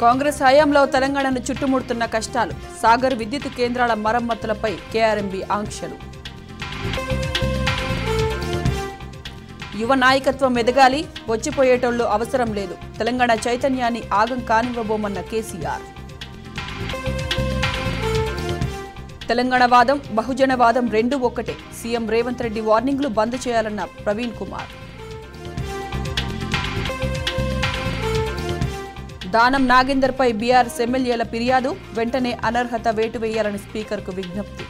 కాంగ్రెస్ హయాంలో తెలంగాణను చుట్టుముడుతున్న కష్టాలు, సాగర్ విద్యుత్ కేంద్రాల మరమ్మతులపై కేఆర్ఎంబీ ఆంక్షలు. యువ నాయకత్వం ఎదగాలి, వచ్చిపోయేటోళ్లు అవసరం లేదు, తెలంగాణ చైతన్యాన్ని ఆగం కానివ్వబోమన్న కేసీఆర్. తెలంగాణ వాదం, బహుజన వాదం రెండూ ఒక్కటే, సీఎం రేవంత్ రెడ్డి వార్నింగ్లు బంద్ చేయాలన్న ప్రవీణ్ కుమార్. దానం నాగేందర్పై బీఆర్ఎస్ ఎమ్మెల్యేల ఫిర్యాదు, వెంటనే అనర్హత వేటు వేయాలని స్పీకర్కు విజ్ఞప్తి.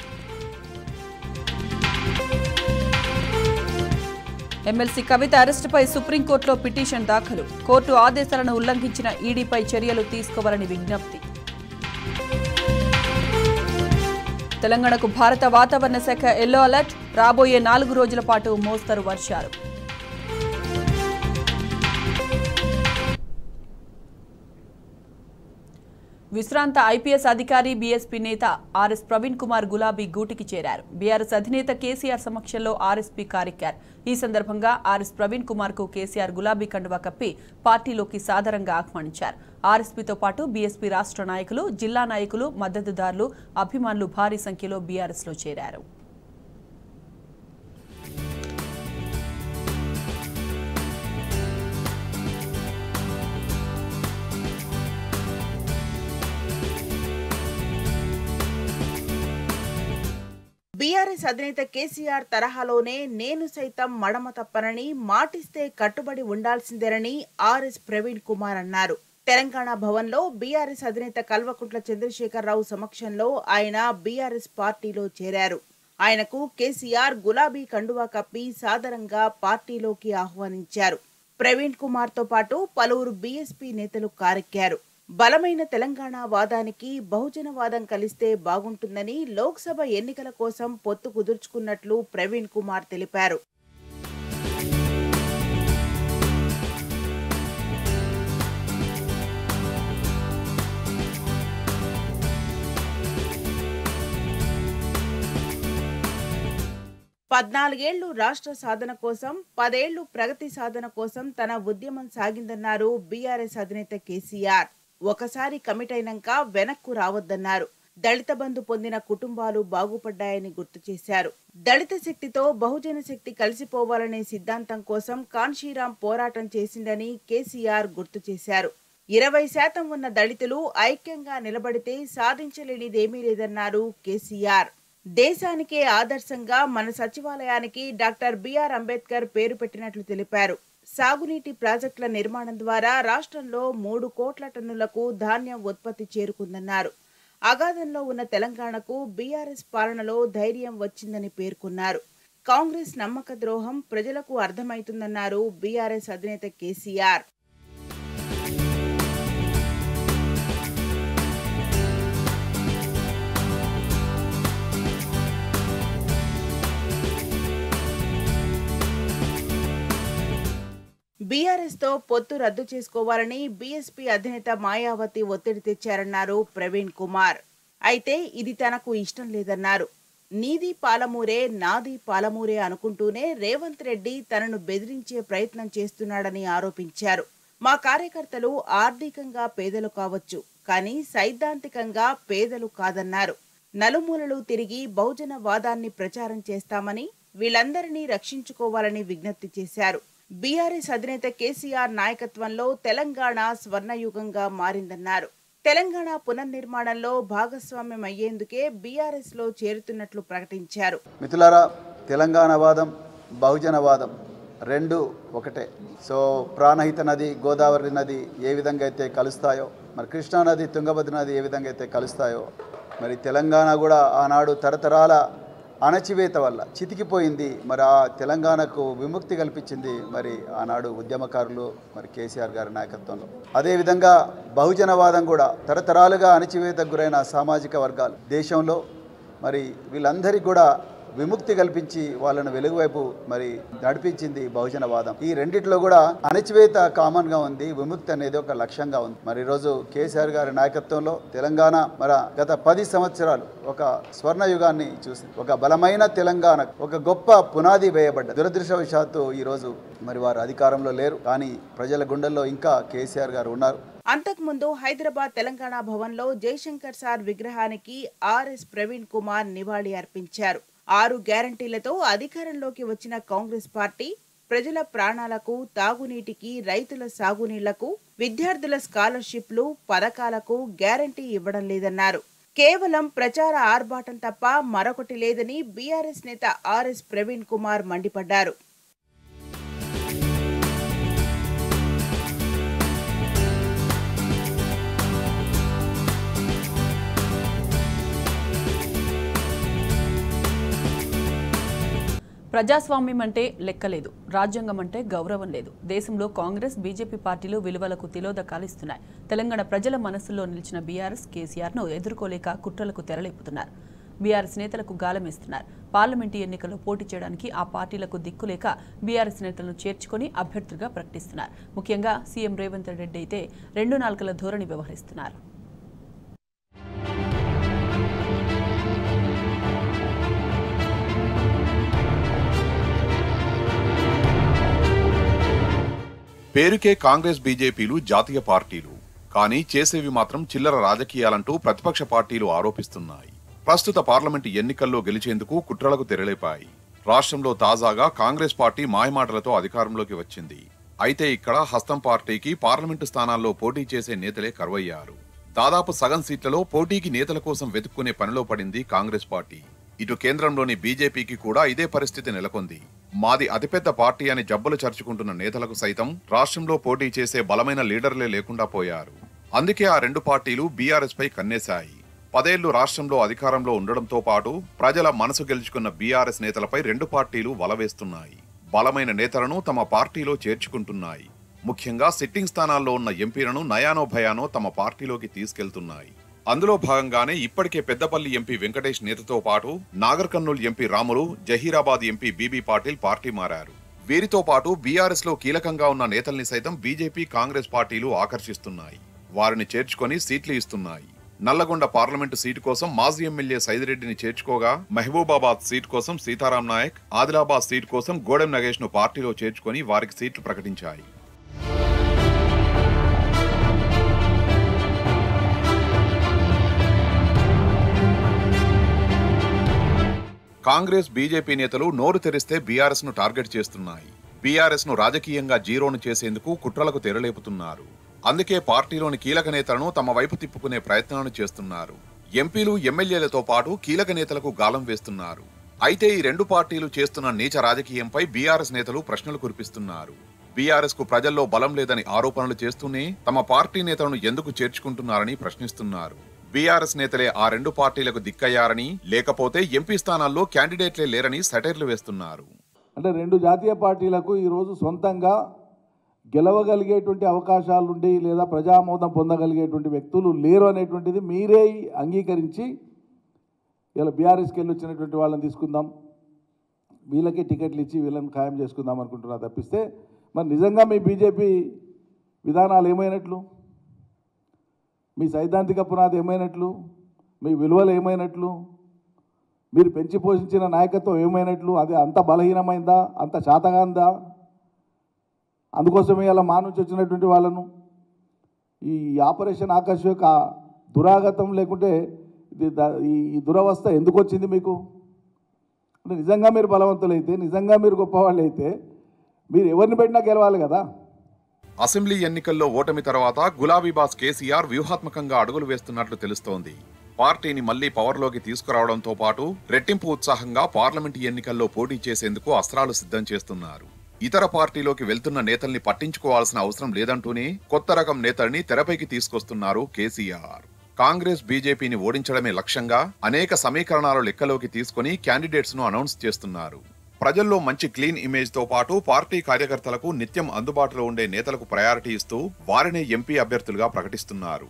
ఎమ్మెల్సీ కవిత అరెస్టుపై సుప్రీంకోర్టులో పిటిషన్ దాఖలు, కోర్టు ఆదేశాలను ఉల్లంఘించిన ఈడీపై చర్యలు తీసుకోవాలని విజ్ఞప్తి. తెలంగాణకు భారత వాతావరణ శాఖ ఎల్లో అలర్ట్, రాబోయే 4 రోజుల పాటు మోస్తరు వర్షాలు. విశ్రాంత ఐపీఎస్ అధికారి బీఎస్పీ నేత ఆర్ఎస్ ప్రవీణ్ కుమార్ గులాబీ గూటికి చేరారు. బీఆర్ఎస్ అధినేత కేసీఆర్ సమక్షంలో ఆర్ఎస్పీ కార్యక్రమం. ఈ సందర్భంగా ఆర్ఎస్ ప్రవీణ్ కుమార్ కు కేసీఆర్ గులాబీ కండువా కప్పి పార్టీలోకి సాదరంగా ఆహ్వానించారు. ఆర్ఎస్పీతో పాటు బీఎస్పీ రాష్ట్ర నాయకులు, జిల్లా నాయకులు, మద్దతుదారులు, అభిమానులు భారీ సంఖ్యలో బీఆర్ఎస్ లో చేరారు. బీఆర్ఎస్ అధినేత కేసీఆర్ తరహాలోనే నేను సైతం మడమ తప్పనని, మాటిస్తే కట్టుబడి ఉండాల్సిందేనని ఆర్ఎస్ ప్రవీణ్ కుమార్ అన్నారు. తెలంగాణ భవన్లో బీఆర్ఎస్ అధినేత కల్వకుంట్ల చంద్రశేఖరరావు సమక్షంలో ఆయన బీఆర్ఎస్ పార్టీలో చేరారు. ఆయనకు కేసీఆర్ గులాబీ కండువా కప్పి సాదరంగా పార్టీలోకి ఆహ్వానించారు. ప్రవీణ్ కుమార్ తో పాటు పలువురు బీఎస్పీ నేతలు కారెక్కారు. బలమైన తెలంగాణ వాదానికి బహుజన వాదం కలిస్తే బాగుంటుందని లోక్సభ ఎన్నికల కోసం పొత్తు కుదుర్చుకున్నట్లు ప్రవీణ్ కుమార్ తెలిపారు. పద్నాలుగేళ్లు రాష్ట్ర సాధన కోసం, 10 ఏళ్లు ప్రగతి సాధన కోసం తన ఉద్యమం సాగిందన్నారు బీఆర్ఎస్ అధినేత కేసీఆర్. ఒకసారి కమిట్ అయినాక వెనక్కు రావద్దన్నారు. దళిత బంధు పొందిన కుటుంబాలు బాగుపడ్డాయని గుర్తు చేశారు. దళిత శక్తితో బహుజన శక్తి కలిసిపోవాలనే సిద్ధాంతం కోసం కాన్షీరాం పోరాటం చేసిందని కేసీఆర్ గుర్తు చేశారు. 20% ఉన్న దళితులు ఐక్యంగా నిలబడితే సాధించలేనిదేమీ లేదన్నారు కేసీఆర్. దేశానికే ఆదర్శంగా మన సచివాలయానికి డాక్టర్ బిఆర్ అంబేద్కర్ పేరు పెట్టినట్లు తెలిపారు. సాగునీటి ప్రాజెక్టుల నిర్మాణం ద్వారా రాష్ట్రంలో 3 కోట్ల టన్నులకు ధాన్యం ఉత్పత్తి చేరుకుందన్నారు. అగాధంలో ఉన్న తెలంగాణకు బీఆర్ఎస్ పాలనలో ధైర్యం వచ్చిందని పేర్కొన్నారు. కాంగ్రెస్ నమ్మక ద్రోహం ప్రజలకు అర్థమైతుందన్నారు బీఆర్ఎస్ అధినేత కేసీఆర్. బీఆర్ఎస్ తో పొత్తు రద్దు చేసుకోవాలని బీఎస్పీ అధినేత మాయావతి ఒత్తిడి తెచ్చారన్నారు ప్రవీణ్ కుమార్. అయితే ఇది తనకు ఇష్టం లేదన్నారు. నీది పాలమూరే, నాది పాలమూరే అనుకుంటూనే రేవంత్ రెడ్డి తనను బెదిరించే ప్రయత్నం చేస్తున్నాడని ఆరోపించారు. మా కార్యకర్తలు ఆర్థికంగా పేదలు కావచ్చు, కానీ సైద్ధాంతికంగా పేదలు కాదన్నారు. నలుమూలలు తిరిగి బహుజన వాదాన్ని ప్రచారం చేస్తామని, వీళ్ళందరినీ రక్షించుకోవాలని విజ్ఞప్తి చేశారు. బీఆర్ఎస్ అధినేత కేసీఆర్ నాయకత్వంలో తెలంగాణ స్వర్ణయుగంగా మారిందన్నారు. తెలంగాణ పునర్నిర్మాణంలో భాగస్వామ్యం అయ్యేందుకే బీఆర్ఎస్ లో చేరుతున్నట్లు ప్రకటించారు. మిత్రులారా, తెలంగాణ వాదం, బహుజన వాదం రెండు ఒకటే. సో ప్రాణహిత నది, గోదావరి నది ఏ విధంగా అయితే కలుస్తాయో, మరి కృష్ణా నది, తుంగభద్ర నది ఏ విధంగా అయితే కలుస్తాయో, మరి తెలంగాణ కూడా ఆనాడు తరతరాల అణచివేత వల్ల చితికిపోయింది. మరి ఆ తెలంగాణకు విముక్తి కల్పించింది మరి ఆనాడు ఉద్యమకారులు, మరి కేసీఆర్ గారి నాయకత్వంలో. అదేవిధంగా బహుజనవాదం కూడా తరతరాలుగా అణచివేతకు గురైన సామాజిక వర్గాలు దేశంలో మరి వీళ్ళందరికీ కూడా విముక్తి కల్పించి వాళ్ళను వెలుగువైపు మరి నడిపించింది బహుజనవాదం. ఈ రెండిట్లో కూడా అణచివేత కామన్ గా ఉంది, విముక్తి అనేది ఒక లక్ష్యంగా ఉంది. మరి ఈరోజు కేసీఆర్ గారి నాయకత్వంలో తెలంగాణ గత 10 సంవత్సరాలు ఒక స్వర్ణయుగాన్ని చూసింది. ఒక బలమైన తెలంగాణ, ఒక గొప్ప పునాది వేయబడ్డ. దురదృష్టవశాత్తు ఈరోజు మరి వారు అధికారంలో లేరు, కానీ ప్రజల గుండెల్లో ఇంకా కేసీఆర్ గారు ఉన్నారు. అంతకుముందు హైదరాబాద్ తెలంగాణ భవన్లో జయశంకర్ సార్ విగ్రహానికి ఆర్ఎస్ ప్రవీణ్ కుమార్ నివాళి అర్పించారు. 6 గ్యారంటీలతో అధికారంలోకి వచ్చిన కాంగ్రెస్ పార్టీ ప్రజల ప్రాణాలకు, తాగునీటికి, రైతుల సాగునీళ్లకు, విద్యార్థుల స్కాలర్షిప్లు, పథకాలకు గ్యారంటీ ఇవ్వడం లేదన్నారు. కేవలం ప్రచార ఆర్భాటం తప్ప మరొకటి లేదని బీఆర్ఎస్ నేత ఆర్ఎస్ ప్రవీణ్ కుమార్ మండిపడ్డారు. ప్రజాస్వామ్యం అంటే లెక్కలేదు, రాజ్యాంగం అంటే గౌరవం లేదు. దేశంలో కాంగ్రెస్, బీజేపీ పార్టీలు విలువలకు తిలోదకాలిస్తున్నాయి. తెలంగాణ ప్రజల మనస్సులో నిలిచిన బీఆర్ఎస్, కేసీఆర్ను ఎదుర్కోలేక కుట్రలకు తెరలేపుతున్నారు. బీఆర్ఎస్ నేతలకు గాలమేస్తున్నారు. పార్లమెంటు ఎన్నికల్లో పోటీ చేయడానికి ఆ పార్టీలకు దిక్కులేక బీఆర్ఎస్ నేతలను చేర్చుకొని అభ్యర్థులుగా ప్రకటిస్తున్నారు. ముఖ్యంగా సీఎం రేవంత్ రెడ్డి అయితే 2 నాలుకల ధోరణి వ్యవహరిస్తున్నారు. పేరుకే కాంగ్రెస్, బీజేపీలు జాతీయ పార్టీలు, కానీ చేసేవి మాత్రం చిల్లర రాజకీయాలంటూ ప్రతిపక్ష పార్టీలు ఆరోపిస్తున్నాయి. ప్రస్తుత పార్లమెంటు ఎన్నికల్లో గెలిచేందుకు కుట్రలకు తెరలేపాయి. రాష్ట్రంలో తాజాగా కాంగ్రెస్ పార్టీ మాయమాటలతో అధికారంలోకి వచ్చింది. అయితే ఇక్కడ హస్తం పార్టీకి పార్లమెంటు స్థానాల్లో పోటీ చేసే నేతలే కరువయ్యారు. దాదాపు సగం సీట్లలో పోటీకి నేతల కోసం వెతుక్కునే పనిలో పడింది కాంగ్రెస్ పార్టీ. ఇటు కేంద్రంలోని బీజేపీకి కూడా ఇదే పరిస్థితి నెలకొంది. మాది అతిపెద్ద పార్టీ అని జబ్బులు చర్చుకుంటున్న నేతలకు సైతం రాష్ట్రంలో పోటీ చేసే బలమైన లీడర్లే లేకుండా పోయారు. అందుకే ఆ 2 పార్టీలు బీఆర్ఎస్ పై కన్నేశాయి. 10 ఏళ్లు రాష్ట్రంలో అధికారంలో ఉండడంతో పాటు ప్రజల మనసు గెలుచుకున్న బీఆర్ఎస్ నేతలపై 2 పార్టీలు వలవేస్తున్నాయి. బలమైన నేతలను తమ పార్టీలో చేర్చుకుంటున్నాయి. ముఖ్యంగా సిట్టింగ్ స్థానాల్లో ఉన్న ఎంపీలను నయానో భయానో తమ పార్టీలోకి తీసుకెళ్తున్నాయి. అందులో భాగంగానే ఇప్పటికే పెద్దపల్లి ఎంపీ వెంకటేష్ నేతతో పాటు Nagar Kurnool MP Ramulu, Zaheerabad MP BB Patil party మారారు. వీరితో పాటు బీఆర్ఎస్ లో కీలకంగా ఉన్న నేతల్ని సైతం బీజేపీ, కాంగ్రెస్ పార్టీలు ఆకర్షిస్తున్నాయి. వారిని చేర్చుకొని సీట్లు ఇస్తున్నాయి. నల్లగొండ పార్లమెంటు సీటు కోసం మాజీ ఎమ్మెల్యే సైదిరెడ్డిని చేర్చుకోగా, మహబూబాబాద్ సీటు కోసం సీతారాం నాయక్, ఆదిలాబాద్ సీటు కోసం గోడెం నగేష్ ను పార్టీలో చేర్చుకొని వారికి సీట్లు ప్రకటించాయి. కాంగ్రెస్, బీజేపీ నేతలు నోరు తెరిస్తే బీఆర్ఎస్ ను టార్గెట్ చేస్తున్నాయి. బీఆర్ఎస్ ను రాజకీయంగా జీరోను చేసేందుకు కుట్రలకు తెరలేపుతున్నారు. అందుకే పార్టీలోని కీలక నేతలను తమ వైపు తిప్పుకునే ప్రయత్నాలను చేస్తున్నారు. ఎంపీలు, ఎమ్మెల్యేలతో పాటు కీలక నేతలకు గాలం వేస్తున్నారు. అయితే ఈ 2 పార్టీలు చేస్తున్న నీచ రాజకీయంపై బీఆర్ఎస్ నేతలు ప్రశ్నలు కురిపిస్తున్నారు. బీఆర్ఎస్ కు ప్రజల్లో బలం లేదని ఆరోపణలు చేస్తూనే తమ పార్టీ నేతలను ఎందుకు చేర్చుకుంటున్నారని ప్రశ్నిస్తున్నారు. బీఆర్ఎస్ నేతలే ఆ 2 పార్టీలకు దిక్కయ్యారని, లేకపోతే ఎంపీ స్థానాల్లో క్యాండిడేట్లే లేరని సెటైర్లు వేస్తున్నారు. అంటే 2 జాతీయ పార్టీలకు ఈరోజు సొంతంగా గెలవగలిగేటువంటి అవకాశాలుండి లేదా ప్రజామోదం పొందగలిగేటువంటి వ్యక్తులు లేరు అనేటువంటిది మీరే అంగీకరించి ఇలా బీఆర్ఎస్కి వెళ్ళి వచ్చినటువంటి వాళ్ళని తీసుకుందాం, వీళ్ళకి టికెట్లు ఇచ్చి వీళ్ళని ఖాయం చేసుకుందాం అనుకుంటున్నా తప్పిస్తే మరి నిజంగా మీ బీజేపీ విధానాలు ఏమైనట్లు, మీ సైద్ధాంతిక పునాది ఏమైనట్లు, మీ విలువలు ఏమైనట్లు, మీరు పెంచి పోషించిన నాయకత్వం ఏమైనట్లు, అది అంత బలహీనమైందా, అంత శాతగాందా? అందుకోసమే అలా మా నుంచి వచ్చినటువంటి వాళ్ళను ఈ ఆపరేషన్ ఆకాశ్ యొక్క దురాగతం లేకుంటే ఈ దురవస్థ ఎందుకు వచ్చింది మీకు? అంటే నిజంగా మీరు బలవంతులైతే, నిజంగా మీరు గొప్పవాళ్ళు అయితే మీరు ఎవరిని పెట్టినా గెలవాలి కదా. అసెంబ్లీ ఎన్నికల్లో ఓటమి తర్వాత గులాబీ బాస్ కేసీఆర్ వ్యూహాత్మకంగా అడుగులు వేస్తున్నట్లు తెలుస్తోంది. పార్టీని మళ్లీ పవర్లోకి తీసుకురావడంతో పాటు రెట్టింపు ఉత్సాహంగా పార్లమెంటు ఎన్నికల్లో పోటీ చేసేందుకు అస్త్రాలు సిద్ధం చేస్తున్నారు. ఇతర పార్టీలోకి వెళ్తున్న నేతల్ని పట్టించుకోవాల్సిన అవసరం లేదంటూనే కొత్త రకం నేతల్ని తెరపైకి తీసుకొస్తున్నారు కేసీఆర్. కాంగ్రెస్, బీజేపీని ఓడించడమే లక్ష్యంగా అనేక సమీకరణాలు లెక్కలోకి తీసుకుని క్యాండిడేట్స్ ను అనౌన్స్ చేస్తున్నారు. ప్రజల్లో మంచి క్లీన్ ఇమేజ్ తో పాటు పార్టీ కార్యకర్తలకు నిత్యం అందుబాటులో ఉండే నేతలకు ప్రయారిటీ ఇస్తూ వారినే ఎంపీ అభ్యర్థులుగా ప్రకటిస్తున్నారు.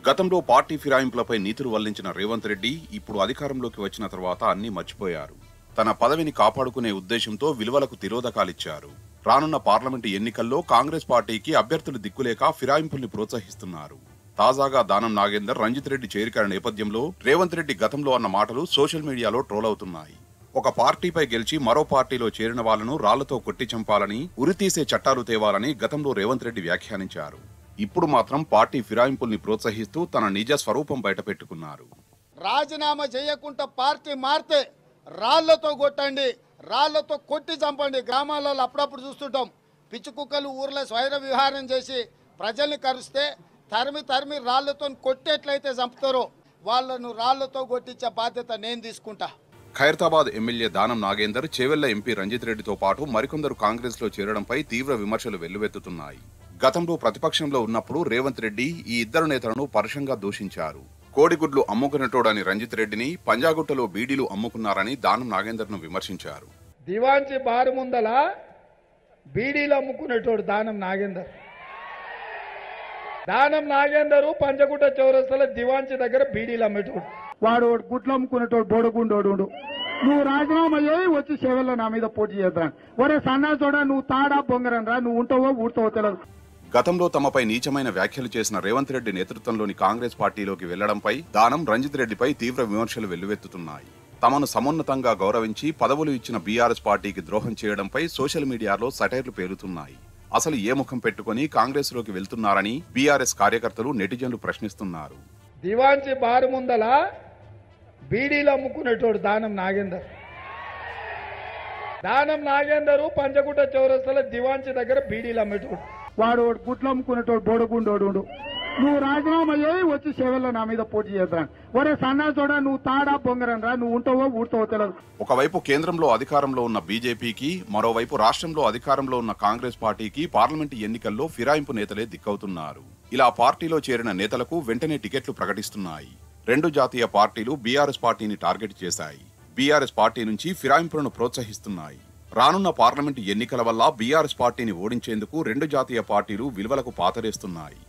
గతంలో పార్టీ ఫిరాయింపులపై నీతులు వల్లించిన రేవంత్ రెడ్డి ఇప్పుడు అధికారంలోకి వచ్చిన తర్వాత అన్నీ మర్చిపోయారు. తన పదవిని కాపాడుకునే ఉద్దేశంతో విలువలకు తిరోధకాలిచ్చారు. రానున్న పార్లమెంటు ఎన్నికల్లో కాంగ్రెస్ పార్టీకి అభ్యర్థులు దిక్కులేక ఫిరాయింపుల్ని ప్రోత్సహిస్తున్నారు. తాజాగా దానం నాగేందర్, రంజిత్ రెడ్డి చేరికల నేపథ్యంలో రేవంత్ రెడ్డి గతంలో అన్న మాటలు సోషల్ మీడియాలో ట్రోల్ అవుతున్నాయి. ఒక పార్టీపై గెలిచి మరో పార్టీలో చేరిన వాళ్లను రాళ్లతో కొట్టి చంపాలని, ఉరితీసే చట్టాలు తేవాలని గతంలో రేవంత్ రెడ్డి వ్యాఖ్యానించారు. ఇప్పుడు మాత్రం పార్టీ ఫిరాయింపుల్ని ప్రోత్సహిస్తూ తన నిజ స్వరూపం బయటపెట్టుకున్నారు. రాజీనామా చేయకుండా పార్టీ మారితే రాళ్లతో కొట్టండి, రాళ్లతో కొట్టి చంపండి. గ్రామాలలో అప్పుడప్పుడు చూస్తుంటాం, పిచ్చి కుక్కలు ఊర్లో స్వైర విహారం చేసి ప్రజల్ని కరిస్తే తరిమి రాళ్లతో కొట్టేట్లయితే చంపుతారో వాళ్ళను రాళ్లతో కొట్టించే బాధ్యత నేను తీసుకుంటా. ఖైరతాబాద్ ఎమ్మెల్యే దానం నాగేందర్, చేవెళ్ల ఎంపీ రంజిత్ రెడ్డితో పాటు మరికొందరు కాంగ్రెస్ లో చేరడంపై తీవ్ర విమర్శలు వెల్లువెత్తుతున్నాయి. గతంలో ప్రతిపక్షంలో ఉన్నప్పుడు రేవంత్ రెడ్డి ఈ ఇద్దరు నేతలను పరుషంగా దూషించారు. కోడిగుడ్లు అమ్ముకునేటోడని రంజిత్ రెడ్డిని, పంజాగుట్టలో బీడీలు అమ్ముకున్నారని దానం నాగేందర్ ను విమర్శించారు. దివాంచి బారు ముందల బీడీలు అమ్ముకునేటోడు దానం నాగేందరు పంజగుట్ట చౌరస్తలో దివాంచి దగ్గర బీడీలు అమ్మేటోడు. వాడు గుడ్లు అమ్ముకునేటోడు బోడగుండోడు. నువ్వు రాజీనామా చేయి వచ్చి సేవల్లో నా మీద పోటీ చేద్దాం. ఒరే సన్నా చూడ, నువ్వు తాడా బొంగరం రా, నువ్వు ఉంటావో ఊడతావో తెలియదు. గతంలో తమపై నీచమైన వ్యాఖ్యలు చేసిన రేవంత్ రెడ్డి నేతృత్వంలోని కాంగ్రెస్ పార్టీలోకి వెళ్లడంపై దానం, రంజిత్ రెడ్డిపై తీవ్ర విమర్శలు వెల్లువెత్తుతున్నాయి. తమను సమున్నతంగా గౌరవించి పదవులు ఇచ్చిన బీఆర్ఎస్ పార్టీకి ద్రోహం చేయడంపై సోషల్ మీడియాలో సటైర్లు పేలుతున్నాయి. అసలు ఏ ముఖం పెట్టుకుని కాంగ్రెస్ లోకి వెళ్తున్నారని బీఆర్ఎస్ కార్యకర్తలు, నెటిజన్లు ప్రశ్నిస్తున్నారు. దివాంచి బారు ముందల బీడీలు అమ్ముకునేటోడు దానం నాగేందరు పంజగుట్ట చౌరస్తలో దివాంచి దగ్గర బీడీలు అమ్మేటోడు. వాడు గుడ్లు అమ్ముకునేటోడు బోడగుండోడు. నువ్వు రాజీనామా చేయి వచ్చి సేవల్లో నా మీద పోటీ చేద్దాం. ఒరే సన్నా చూడ, నువ్వు తాడా బొంగరం రా, నువ్వు ఉంటావో ఊడతావో తెలియదు. ఒకవైపు కేంద్రంలో అధికారంలో ఉన్న బీజేపీకి, మరోవైపు రాష్ట్రంలో అధికారంలో ఉన్న కాంగ్రెస్ పార్టీకి పార్లమెంటు ఎన్నికల్లో ఫిరాయింపు నేతలే దిక్కవుతున్నారు. ఇలా పార్టీలో చేరిన నేతలకు వెంటనే టికెట్లు ప్రకటిస్తున్నాయి. రెండు జాతీయ పార్టీలు బీఆర్ఎస్ పార్టీని టార్గెట్ చేశాయి. బీఆర్ఎస్ పార్టీ నుంచి ఫిరాయింపులను ప్రోత్సహిస్తున్నాయి. రానున్న పార్లమెంటు ఎన్నికల వల్ల బీఆర్ఎస్ పార్టీని ఓడించేందుకు రెండు జాతీయ పార్టీలు విలువలకు పాతరేస్తున్నాయి.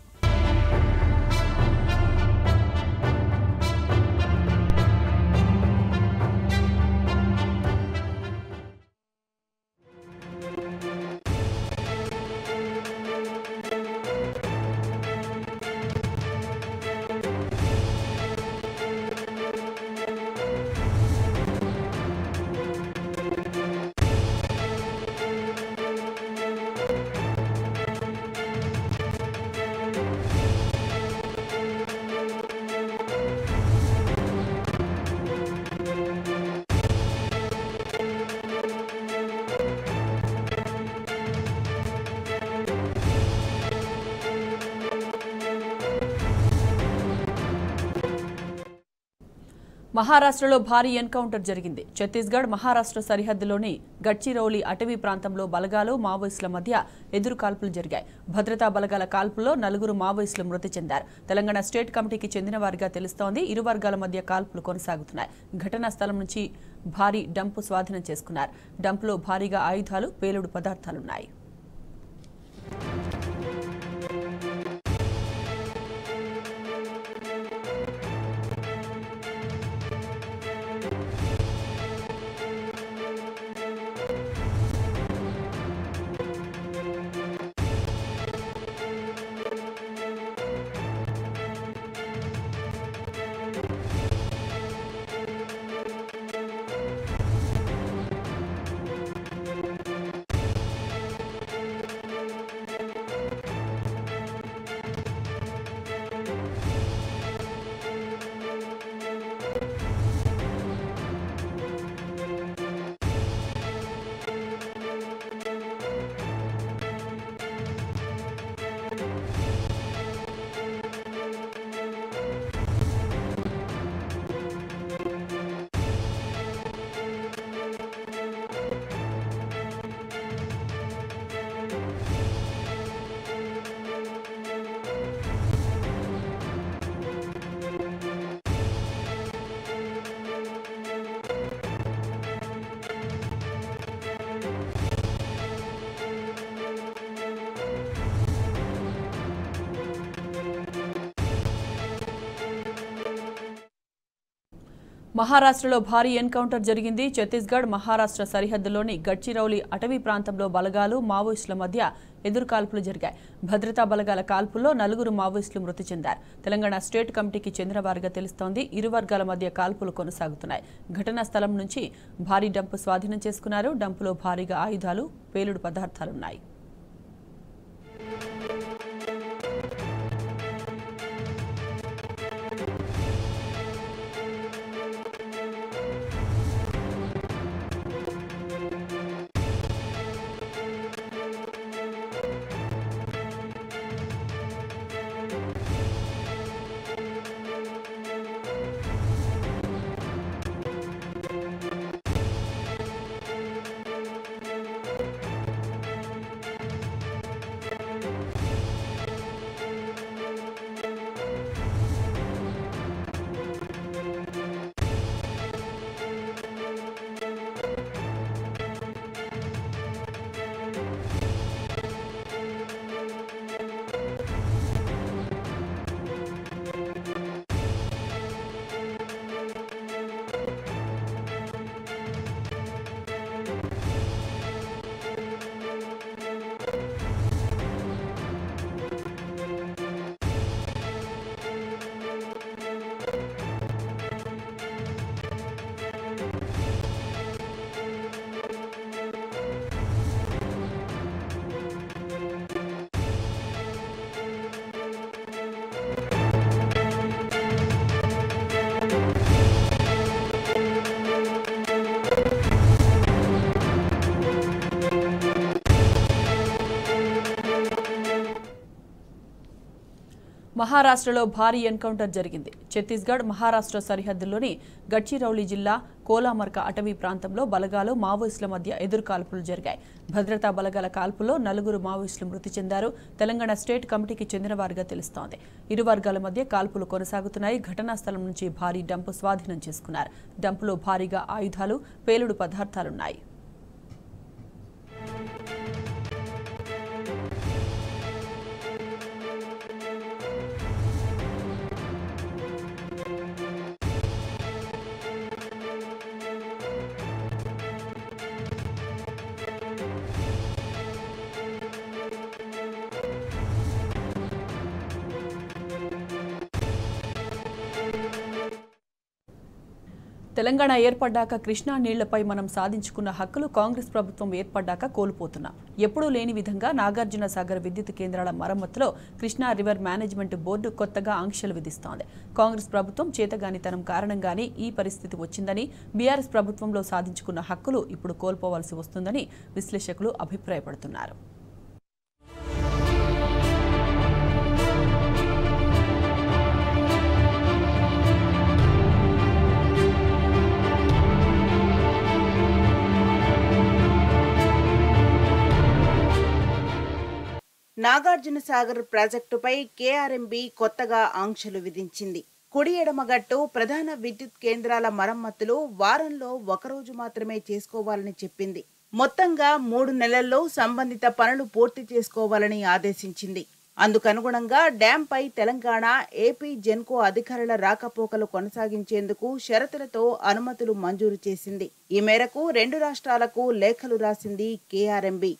మహారాష్ట్రలో భారీ ఎన్కౌంటర్ జరిగింది. ఛత్తీస్గఢ్ మహారాష్ట్ర సరిహద్దులోని గడ్చిరౌలి అటవీ ప్రాంతంలో బలగాలు, మావోయిస్టుల మధ్య ఎదురు కాల్పులు జరిగాయి. భద్రతా బలగాల కాల్పుల్లో 4 మావోయిస్టులు మృతి చెందారు. తెలంగాణ స్టేట్ కమిటీకి చెందిన వారిగా తెలుస్తోంది. ఇరు వర్గాల మధ్య కాల్పులు కొనసాగుతున్నాయి. ఘటనా స్థలం నుంచి భారీ డంపు స్వాధీనం చేసుకున్నారు. డంపులో భారీగా ఆయుధాలు, పేలుడు పదార్థాలున్నాయి. మహారాష్ట్రలో భారీ ఎన్కౌంటర్ జరిగింది. ఛత్తీస్గఢ్ మహారాష్ట్ర సరిహద్దులోని గడ్చిరౌలి అటవీ ప్రాంతంలో బలగాలు మావోయిస్టుల మధ్య ఎదురుకాల్పులు జరిగాయి. భద్రతా బలగాల కాల్పుల్లో 4 మావోయిస్టులు మృతి చెందారు. తెలంగాణ స్టేట్ కమిటీకి చెందిన వారిగా తెలుస్తోంది. ఇరు వర్గాల మధ్య కాల్పులు కొనసాగుతున్నాయి. ఘటనా స్థలం నుంచి భారీ డంపు స్వాధీనం చేసుకున్నారు. డంపులో భారీగా ఆయుధాలు, పేలుడు పదార్థాలున్నాయి. మహారాష్ట్రలో భారీ ఎన్కౌంటర్ జరిగింది. ఛత్తీస్గఢ్ మహారాష్ట్ర సరిహద్దులోని గడ్చిరౌలి జిల్లా కోలామర్క అటవీ ప్రాంతంలో బలగాలు మావోయిస్టుల మధ్య ఎదురుకాల్పులు జరిగాయి. భద్రతా బలగాల కాల్పుల్లో 4 మావోయిస్టులు మృతి చెందారు. తెలంగాణ స్టేట్ కమిటీకి చెందిన వారిగా తెలుస్తోంది. ఇరు వర్గాల మధ్య కాల్పులు కొనసాగుతున్నాయి. ఘటనా స్థలం నుంచి భారీ డంపు స్వాధీనం చేసుకున్నారు. డంపులో భారీగా ఆయుధాలు, పేలుడు పదార్థాలున్నాయి. తెలంగాణ ఏర్పడ్డాక కృష్ణా నీళ్లపై మనం సాధించుకున్న హక్కులు కాంగ్రెస్ ప్రభుత్వం ఏర్పడ్డాక కోల్పోతున్నాం. ఎప్పుడూ లేని విధంగా నాగార్జున సాగర్ విద్యుత్ కేంద్రాల మరమ్మతులో కృష్ణా రివర్ మేనేజ్మెంట్ బోర్డు కొత్తగా ఆంక్షలు విధిస్తోంది. కాంగ్రెస్ ప్రభుత్వం చేతగానితనం కారణంగానే ఈ పరిస్థితి వచ్చిందని, బీఆర్ఎస్ ప్రభుత్వంలో సాధించుకున్న హక్కులు ఇప్పుడు కోల్పోవాల్సి వస్తుందని విశ్లేషకులు అభిప్రాయపడుతున్నారు. నాగార్జున సాగర్ ప్రాజెక్టుపై కేఆర్ఎంబీ కొత్తగా ఆంక్షలు విధించింది. కుడి ఎడమగట్టు ప్రధాన విద్యుత్ కేంద్రాల మరమ్మతులు వారంలో ఒకరోజు మాత్రమే చేసుకోవాలని చెప్పింది. మొత్తంగా 3 నెలల్లో సంబంధిత పనులు పూర్తి చేసుకోవాలని ఆదేశించింది. అందుకనుగుణంగా డ్యాంపై తెలంగాణ, ఏపీ జెన్కో అధికారుల రాకపోకలు కొనసాగించేందుకు షరతులతో అనుమతులు మంజూరు చేసింది. ఈ మేరకు 2 రాష్ట్రాలకు లేఖలు రాసింది కేఆర్ఎంబీ.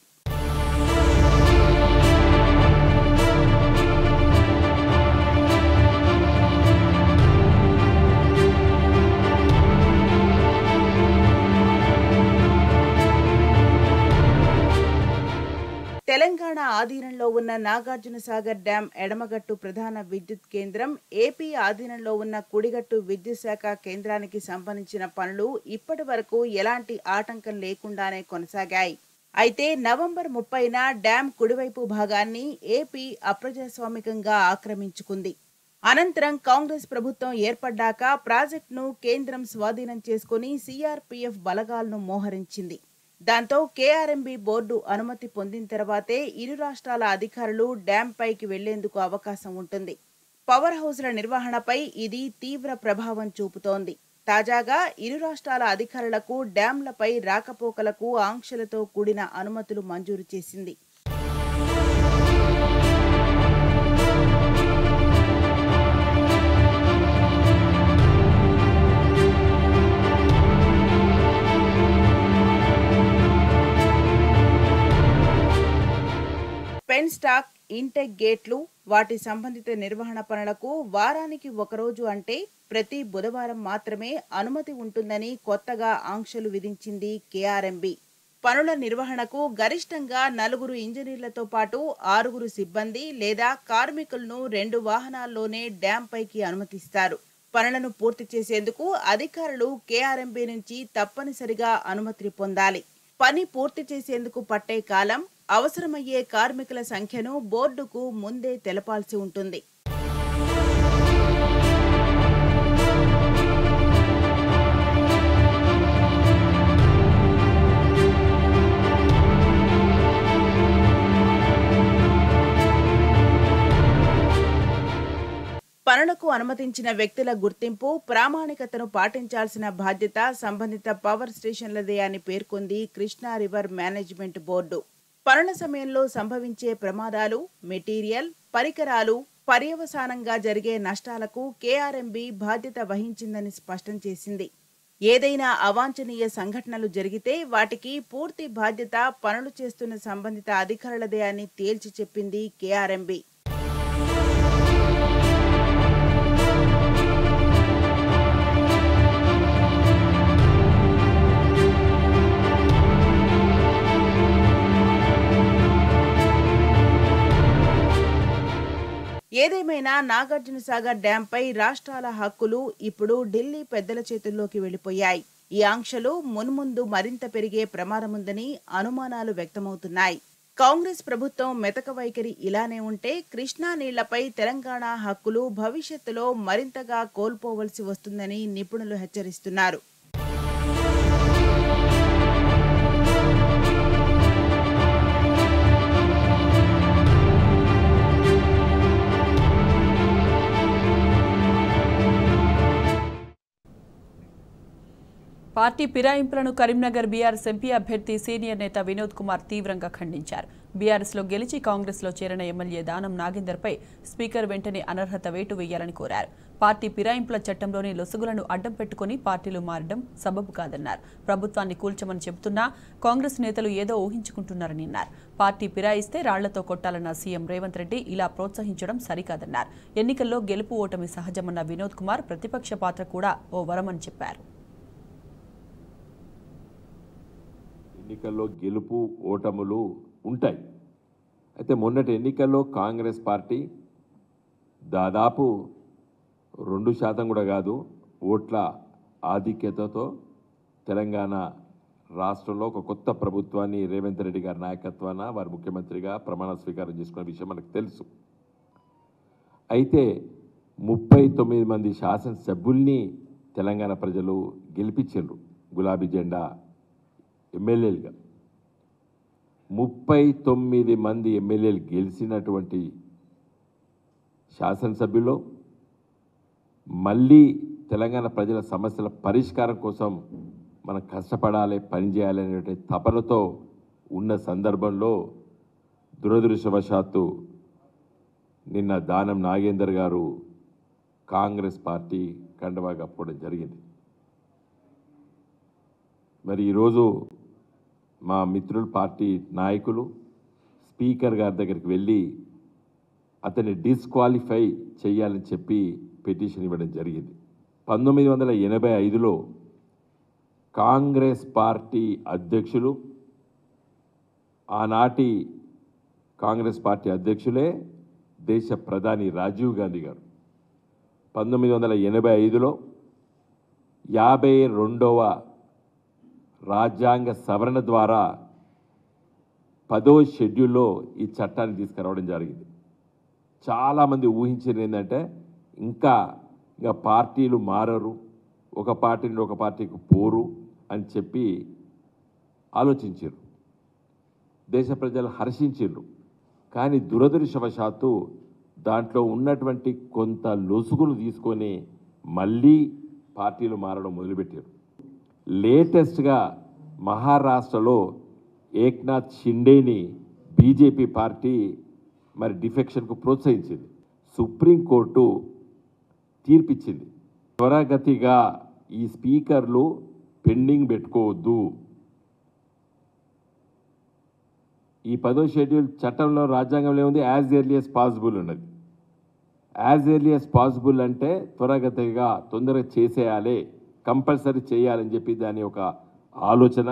తెలంగాణ ఆధీనంలో ఉన్న నాగార్జున సాగర్ డ్యాం ఎడమగట్టు ప్రధాన విద్యుత్ కేంద్రం, ఏపీ ఆధీనంలో ఉన్న కుడిగట్టు విద్యుత్ శాఖ కేంద్రానికి సంబంధించిన పనులు ఇప్పటి వరకు ఎలాంటి ఆటంకం లేకుండానే కొనసాగాయి. అయితే నవంబర్ 30న డ్యాం కుడివైపు భాగాన్ని ఏపీ అప్రజాస్వామికంగా ఆక్రమించుకుంది. అనంతరం కాంగ్రెస్ ప్రభుత్వం ఏర్పడ్డాక ప్రాజెక్టును కేంద్రం స్వాధీనం చేసుకుని సిఆర్పీఎఫ్ బలగాలను మోహరించింది. దాంతో కేఆర్ఎంబీ బోర్డు అనుమతి పొందిన తర్వాతే ఇరు రాష్ట్రాల అధికారులు డ్యాం పైకి వెళ్లేందుకు అవకాశం ఉంటుంది. పవర్ హౌస్ల నిర్వహణపై ఇది తీవ్ర ప్రభావం చూపుతోంది. తాజాగా ఇరు రాష్ట్రాల అధికారులకు డ్యాంలపై రాకపోకలకు ఆంక్షలతో కూడిన అనుమతులు మంజూరు చేసింది. పెన్ స్టాక్, ఇంటెక్ గేట్లు, వాటి సంబంధిత నిర్వహణ పనులకు వారానికి ఒకరోజు అంటే ప్రతి బుధవారం మాత్రమే అనుమతి ఉంటుందని కొత్తగా ఆంక్షలు విధించింది కేఆర్ఎంబీ. పనుల నిర్వహణకు గరిష్టంగా 4 ఇంజనీర్లతో పాటు 6 సిబ్బంది లేదా కార్మికులను 2 వాహనాల్లోనే డ్యాం పైకి అనుమతిస్తారు. పనులను పూర్తి చేసేందుకు అధికారులు కేఆర్ఎంబీ నుంచి తప్పనిసరిగా అనుమతి పొందాలి. పని పూర్తి చేసేందుకు పట్టే కాలం, అవసరమయ్యే కార్మికుల సంఖ్యను బోర్డుకు ముందే తెలపాల్సి ఉంటుంది. పనులకు అనుమతించిన వ్యక్తుల గుర్తింపు, ప్రామాణికతను పాటించాల్సిన బాధ్యత సంబంధిత పవర్ స్టేషన్లదే అని పేర్కొంది కృష్ణా రివర్ మేనేజ్మెంట్ బోర్డు. పనుల సమయంలో సంభవించే ప్రమాదాలు, మెటీరియల్, పరికరాలు, పర్యవసానంగా జరిగే నష్టాలకు కేఆర్ఎంబీ బాధ్యత వహించిందని స్పష్టం చేసింది. ఏదైనా అవాంఛనీయ సంఘటనలు జరిగితే వాటికి పూర్తి బాధ్యత పనులు చేస్తున్న సంబంధిత అధికారులదే అని తేల్చి చెప్పింది కేఆర్ఎంబీ. ఏదేమైనా నాగార్జునసాగర్ డ్యాంపై రాష్ట్రాల హక్కులు ఇప్పుడు ఢిల్లీ పెద్దల చేతుల్లోకి వెళ్లిపోయాయి. ఈ ఆంక్షలు మున్ముందు మరింత పెరిగే ప్రమాదముందని అనుమానాలు వ్యక్తమవుతున్నాయి. కాంగ్రెస్ ప్రభుత్వం మెతక వైఖరి ఇలానే ఉంటే కృష్ణా నీళ్లపై తెలంగాణ హక్కులు భవిష్యత్తులో మరింతగా కోల్పోవలసి వస్తుందని నిపుణులు హెచ్చరిస్తున్నారు. పార్టీ ఫిరాయింపులను కరీంనగర్ బీఆర్ఎస్ ఎంపీ అభ్యర్థి సీనియర్ నేత వినోద్ కుమార్ తీవ్రంగా ఖండించారు. బీఆర్ఎస్లో గెలిచి కాంగ్రెస్లో చేరిన ఎమ్మెల్యే దానం నాగేందర్పై స్పీకర్ వెంటనే అనర్హత వేటు వేయాలని కోరారు. పార్టీ ఫిరాయింపుల చట్టంలోని లొసుగులను అడ్డం పెట్టుకుని పార్టీలు మారడం సబబు కాదన్నారు. ప్రభుత్వాన్ని కూల్చమని చెబుతున్నా కాంగ్రెస్ నేతలు ఏదో ఊహించుకుంటున్నారని అన్నారు. పార్టీ ఫిరాయిస్తే రాళ్లతో కొట్టాలన్న సీఎం రేవంత్ రెడ్డి ఇలా ప్రోత్సహించడం సరికాదన్నారు. ఎన్నికల్లో గెలుపు ఓటమి సహజమన్న వినోద్ కుమార్ ప్రతిపక్ష పాత్ర కూడా ఓ వరమని చెప్పారు. ఎన్నికల్లో గెలుపు ఓటములు ఉంటాయి. అయితే మొన్నటి ఎన్నికల్లో కాంగ్రెస్ పార్టీ దాదాపు 2% కూడా కాదు ఓట్ల ఆధిక్యతతో తెలంగాణ రాష్ట్రంలో ఒక కొత్త ప్రభుత్వాన్ని రేవంత్ రెడ్డి గారి నాయకత్వాన వారు ముఖ్యమంత్రిగా ప్రమాణ స్వీకారం చేసుకున్న విషయం మనకు తెలుసు. అయితే 39 మంది శాసనసభ్యుల్ని తెలంగాణ ప్రజలు గెలిపించారు గులాబీ జెండా ఎమ్మెల్యేలుగా. 39 మంది ఎమ్మెల్యేలు గెలిచినటువంటి శాసనసభ్యులు మళ్ళీ తెలంగాణ ప్రజల సమస్యల పరిష్కారం కోసం మనం కష్టపడాలి, పనిచేయాలి అనే తపనతో ఉన్న సందర్భంలో దురదృష్టవశాత్తు నిన్న దానం నాగేందర్ గారు కాంగ్రెస్ పార్టీ కండవా కప్పుకోవడం జరిగింది. మరి ఈరోజు మా మిత్రుల పార్టీ నాయకులు స్పీకర్ గారి దగ్గరికి వెళ్ళి అతన్ని డిస్క్వాలిఫై చేయాలని చెప్పి పిటిషన్ ఇవ్వడం జరిగింది. 1985లో కాంగ్రెస్ పార్టీ అధ్యక్షులు, ఆనాటి కాంగ్రెస్ పార్టీ అధ్యక్షులే దేశ ప్రధాని రాజీవ్ గాంధీ గారు 1985లో 52వ రాజ్యాంగ సవరణ ద్వారా 10వ షెడ్యూల్లో ఈ చట్టాన్ని తీసుకురావడం జరిగింది. చాలామంది ఊహించేది ఏంటంటే ఇంకా పార్టీలు మారరు, ఒక పార్టీ నుండి ఒక పార్టీకి పోరు అని చెప్పి ఆలోచించారు. దేశ ప్రజలు హర్షించారు. కానీ దురదృష్టవశాత్తు దాంట్లో ఉన్నటువంటి కొంత లొసుగులు తీసుకొని మళ్ళీ పార్టీలు మారడం మొదలుపెట్టారు. లేటెస్ట్గా మహారాష్ట్రలో ఏక్నాథ్ షిండేని బీజేపీ పార్టీ మరి డిఫెక్షన్కు ప్రోత్సహించింది. సుప్రీంకోర్టు తీర్పిచ్చింది, త్వరగతిగా ఈ స్పీకర్లు పెండింగ్ పెట్టుకోవద్దు, ఈ 10వ షెడ్యూల్ చట్టంలో రాజ్యాంగంలో ఏముంది? యాజ్ ఎర్లీ యాజ్ పాసిబుల్ ఉన్నది. యాజ్ ఎర్లీ యాజ్ పాసిబుల్ అంటే త్వరగతిగా తొందరగా చేసేయాలి, కంపల్సరీ చేయాలని చెప్పి దాని ఒక ఆలోచన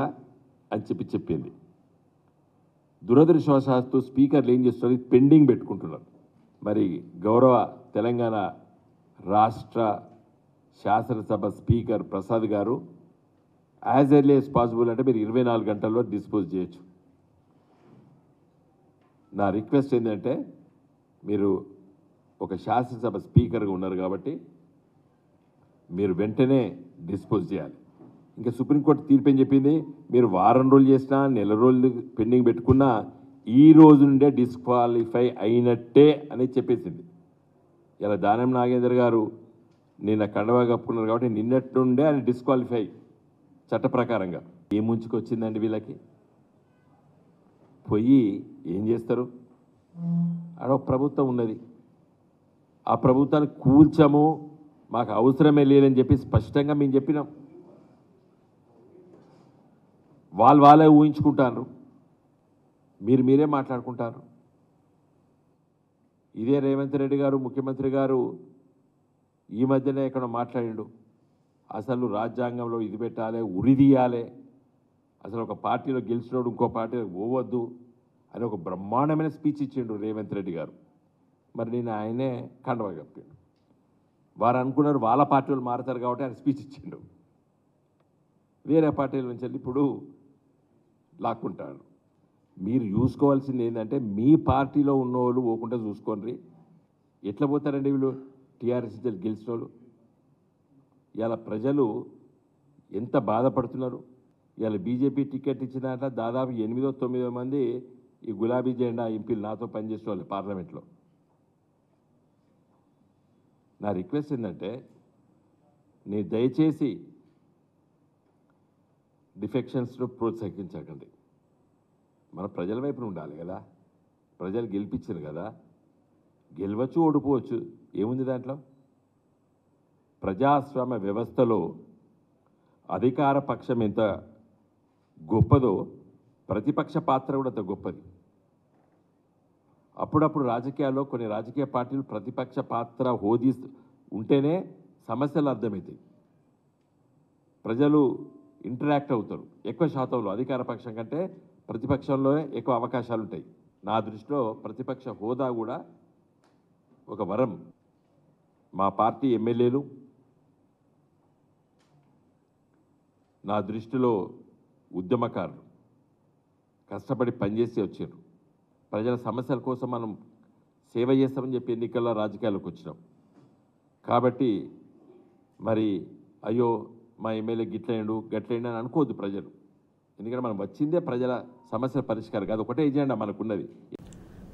అని చెప్పింది. దురదృష్టవశాత్తు స్పీకర్లు ఏం చేస్తున్నారు? పెండింగ్ పెట్టుకుంటున్నారు. మరి గౌరవ తెలంగాణ రాష్ట్ర శాసనసభ స్పీకర్ ప్రసాద్ గారు యాజ్ ఎర్లీ యాజ్ పాసిబుల్ అంటే మీరు 24 గంటల్లో డిస్పోజ్ చేయొచ్చు. నా రిక్వెస్ట్ ఏంటంటే మీరు ఒక శాసనసభ స్పీకర్గా ఉన్నారు కాబట్టి మీరు వెంటనే డిస్పోజ్ చేయాలి. ఇంకా సుప్రీంకోర్టు తీర్పు ఏం చెప్పింది? మీరు వారం రోజులు చేసినా, నెల రోజులు పెండింగ్ పెట్టుకున్నా ఈ రోజు నుండే డిస్క్వాలిఫై అయినట్టే అని చెప్పేసింది. ఇలా దానం నాగేందర్ గారు నిన్న కండవా కప్పుకున్నారు కాబట్టి నిన్నటి నుండే ఆయన డిస్క్వాలిఫై చట్ట ప్రకారంగా. ఏం ముంచుకొచ్చిందండి వీళ్ళకి? పోయి ఏం చేస్తారు? ఆడ ప్రభుత్వం ఉన్నది, ఆ ప్రభుత్వాన్ని కూల్చము, మాకు అవసరమే లేదని చెప్పి స్పష్టంగా మేము చెప్పినాం. వాళ్ళే ఊహించుకుంటారు, మీరే మాట్లాడుకుంటారు. ఇదే రేవంత్ రెడ్డి గారు ముఖ్యమంత్రి గారు ఈ మధ్యనే ఎక్కడ మాట్లాడిండు, అసలు రాజ్యాంగంలో ఇది పెట్టాలి, ఉరిదీయాలి, అసలు ఒక పార్టీలో గెలిచినోడు ఇంకో పార్టీలో పోవద్దు అని ఒక బ్రహ్మాండమైన స్పీచ్ ఇచ్చిండు రేవంత్ రెడ్డి గారు. మరి నేను ఆయనే కండవా కప్పాడు. వారు అనుకున్నారు వాళ్ళ పార్టీలు మారుతారు కాబట్టి ఆయన స్పీచ్ ఇచ్చిండు. వేరే పార్టీల నుంచి వెళ్ళి ఇప్పుడు లాక్కుంటారు. మీరు చూసుకోవాల్సింది ఏంటంటే మీ పార్టీలో ఉన్న వాళ్ళు పోకుండా చూసుకోండి. ఎట్లా పోతారండి వీళ్ళు? టీఆర్ఎస్ గెలిచిన వాళ్ళు ఇలా ప్రజలు ఎంత బాధపడుతున్నారు. ఇలా బీజేపీ టికెట్ ఇచ్చిన దాదాపు 8-9 మంది ఈ గులాబీ జెండా ఎంపీలు నాతో పనిచేసే వాళ్ళు పార్లమెంట్లో. నా రిక్వెస్ట్ ఏంటంటే నేను దయచేసి డిఫెక్షన్స్ను ప్రోత్సహించకండి. మన ప్రజల వైపున ఉండాలి కదా. ప్రజలు గెలిపించారు కదా, గెలవచ్చు ఓడిపోవచ్చు, ఏముంది దాంట్లో? ప్రజాస్వామ్య వ్యవస్థలో అధికార పక్షం ఎంత గొప్పదో ప్రతిపక్ష పాత్ర కూడా అంత గొప్పది. అప్పుడప్పుడు రాజకీయాల్లో కొన్ని రాజకీయ పార్టీలు ప్రతిపక్ష పాత్ర హోదీ ఉంటేనే సమస్యలు అర్థమవుతాయి, ప్రజలు ఇంటరాక్ట్ అవుతారు. ఎక్కువ శాతంలో అధికార పక్షం కంటే ప్రతిపక్షంలో ఎక్కువ అవకాశాలు ఉంటాయి. నా దృష్టిలో ప్రతిపక్ష హోదా కూడా ఒక వరం. మా పార్టీ ఎమ్మెల్యేలు నా దృష్టిలో ఉద్యమకారులు, కష్టపడి పనిచేసి వచ్చారు. ప్రజల సమస్యల కోసం మనం సేవ చేస్తామని చెప్పి ఎన్నికల్లో రాజకీయాలకు వచ్చినాం. కాబట్టి మరి అయ్యో మా ఎమ్మెల్యే గిట్లైండు గట్లైండు అని అనుకోవద్దు ప్రజలు. ఎందుకంటే మనం వచ్చిందే ప్రజల సమస్యల పరిష్కారం కాదు, ఒకటే ఎజెండా మనకున్నది.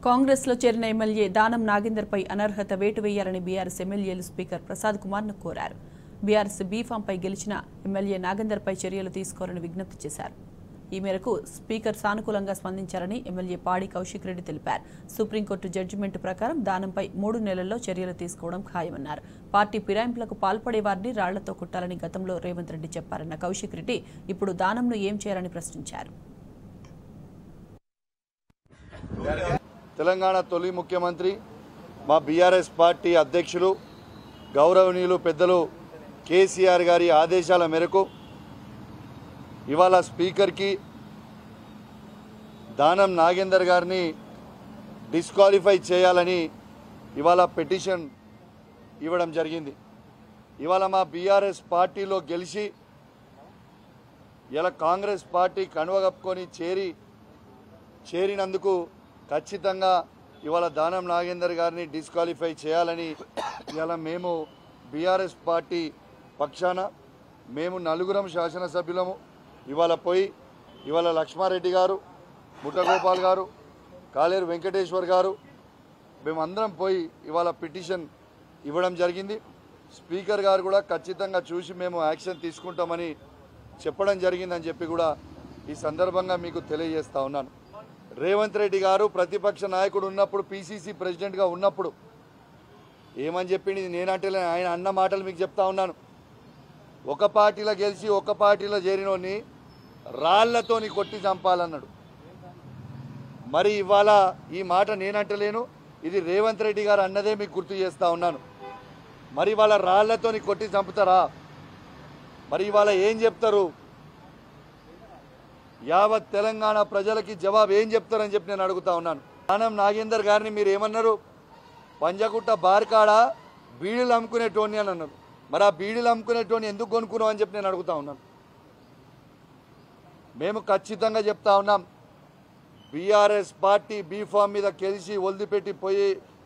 కాంగ్రెస్లో చేరిన ఎమ్మెల్యే దానం నాగేందర్పై అనర్హత వేటు వేయాలని బీఆర్ఎస్ ఎమ్మెల్యేలు స్పీకర్ ప్రసాద్ కుమార్ను కోరారు. బీఆర్ఎస్ బీఫాంపై గెలిచిన ఎమ్మెల్యే నాగేందర్పై చర్యలు తీసుకోవాలని విజ్ఞప్తి చేశారు. ఈ మేరకు స్పీకర్ సానుకూలంగా స్పందించారని ఎమ్మెల్యే పాడి కౌశిక్ రెడ్డి తెలిపారు. సుప్రీంకోర్టు జడ్జిమెంట్ ప్రకారం దానంపై 3 నెలల్లో చర్యలు తీసుకోవడం ఖాయమన్నారు. పార్టీ ఫిరాయింపులకు పాల్పడే వారిని రాళ్లతో కొట్టాలని గతంలో రేవంత్ రెడ్డి చెప్పారన్న కౌశిక్ రెడ్డి ఇప్పుడు దానంను ఏం చేయాలని ప్రశ్నించారు. తెలంగాణ తొలి ముఖ్యమంత్రి మా బీఆర్ఎస్ పార్టీ అధ్యక్షులు గౌరవనీయులు పెద్దలు కేసీఆర్ గారి ఆదేశాల మేరకు ఇవాళ స్పీకర్కి దానం నాగేందర్ గారిని డిస్క్వాలిఫై చేయాలని ఇవాళ పిటిషన్ ఇవ్వడం జరిగింది. ఇవాళ మా బీఆర్ఎస్ పార్టీలో గెలిచి ఇలా కాంగ్రెస్ పార్టీ కనువగప్పుకొని చేరినందుకు ఖచ్చితంగా ఇవాళ దానం నాగేందర్ గారిని డిస్క్వాలిఫై చేయాలని ఇవాళ మేము బీఆర్ఎస్ పార్టీ పక్షాన మేము 4 శాసనసభ్యులము ఇవాళ పోయి ఇవాళ లక్ష్మారెడ్డి గారు, ముఠగోపాల్ గారు, కాలేరు వెంకటేశ్వర్ గారు మేమందరం పోయి ఇవాళ పిటిషన్ ఇవ్వడం జరిగింది. స్పీకర్ గారు కూడా ఖచ్చితంగా చూసి మేము యాక్షన్ తీసుకుంటామని చెప్పడం జరిగిందని చెప్పి కూడా ఈ సందర్భంగా మీకు తెలియజేస్తా ఉన్నాను. రేవంత్ రెడ్డి గారు ప్రతిపక్ష నాయకుడు ఉన్నప్పుడు, పీసీసీ ప్రెసిడెంట్గా ఉన్నప్పుడు ఏమని చెప్పింది నేనంటే ఆయన అన్న మాటలు మీకు చెప్తా ఉన్నాను. ఒక పార్టీలో గెలిచి ఒక పార్టీలో చేరినోని రాళ్లతోని కొట్టి చంపాలన్నాడు. మరి ఇవాళ ఈ మాట నేనంటలేను, ఇది రేవంత్ రెడ్డి గారు అన్నదే మీకు గుర్తు చేస్తూ ఉన్నాను. మరి ఇవాళ రాళ్లతో కొట్టి చంపుతారా? మరి ఇవాళ ఏం చెప్తారు? యావత్ తెలంగాణ ప్రజలకి జవాబు ఏం చెప్తారని చెప్పి నేను అడుగుతా ఉన్నాను. దానం నాగేందర్ గారిని మీరు ఏమన్నారు? పంజగుట్ట బార్కాడ బీడీలు అమ్ముకునేటోని అని అన్నారు. మరి ఆ బీడీలు అమ్ముకునేటోని ఎందుకు కొనుక్కున్నావు అని చెప్పి నేను అడుగుతా ఉన్నాను. మేము ఖచ్చితంగా చెప్తా ఉన్నాం, బీఆర్ఎస్ పార్టీ బీఫామ్ మీద గెలిచి వదిలిపెట్టి